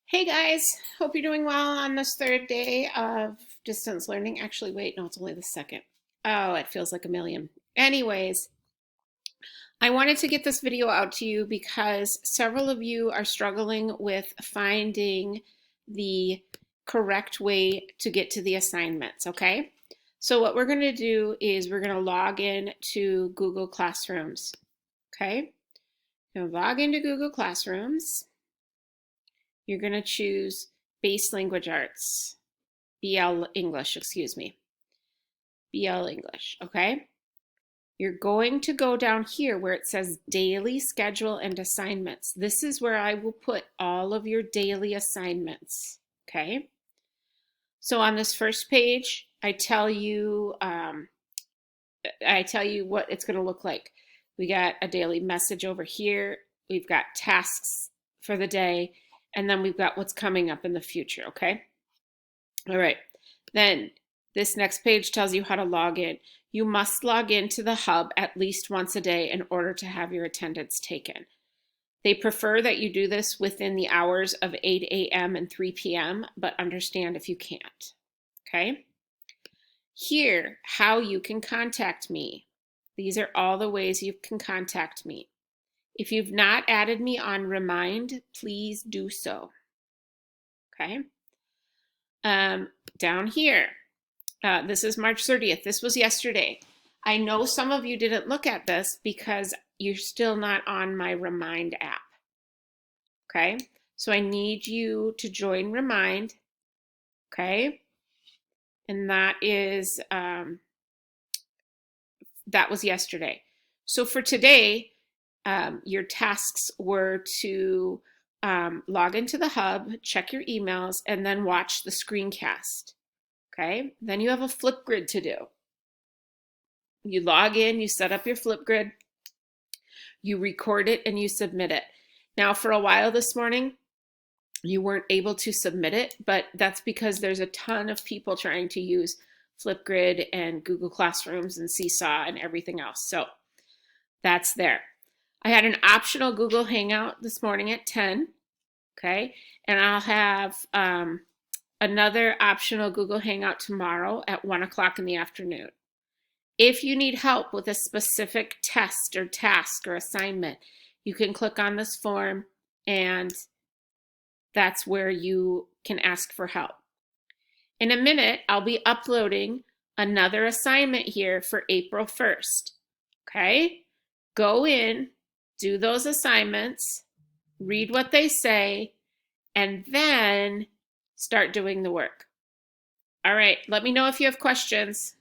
Hey guys, hope you're doing well on this third day of distance learning. Actually, wait, no, it's only the second. Oh, it feels like a million. Anyways, I wanted to get this video out to you because several of you are struggling with finding the correct way to get to the assignments, okay? So what we're going to do is we're going to log in to Google Classrooms, okay? You're going to log into Google Classrooms. You're going to choose Base Language Arts, BL English, excuse me, BL English, okay? You're going to go down here where it says daily schedule and assignments. This is where I will put all of your daily assignments, okay? So on this first page, I tell you what it's going to look like. We got a daily message over here. We've got tasks for the day, and then we've got what's coming up in the future, okay? All right. Then this next page tells you how to log in. You must log into the hub at least once a day in order to have your attendance taken. They prefer that you do this within the hours of 8 a.m. and 3 p.m., but understand if you can't. Okay? Here, how you can contact me. These are all the ways you can contact me. If you've not added me on Remind, please do so. Okay? Down here, this is March 30th. This was yesterday. I know some of you didn't look at this because you're still not on my Remind app. Okay, so I need you to join Remind. Okay, and that was yesterday. So for today, your tasks were to log into the hub, check your emails, and then watch the screencast. Okay, then you have a Flipgrid to do. You log in, you set up your Flipgrid, you record it, and you submit it. Now, for a while this morning, you weren't able to submit it, but that's because there's a ton of people trying to use Flipgrid and Google Classrooms and Seesaw and everything else. So that's there. I had an optional Google Hangout this morning at 10, okay? And I'll have another optional Google Hangout tomorrow at 1 o'clock in the afternoon. If you need help with a specific test or task or assignment, you can click on this form and that's where you can ask for help. In a minute, I'll be uploading another assignment here for April 1st. Okay? Go in, do those assignments, read what they say, and then start doing the work. All right, let me know if you have questions.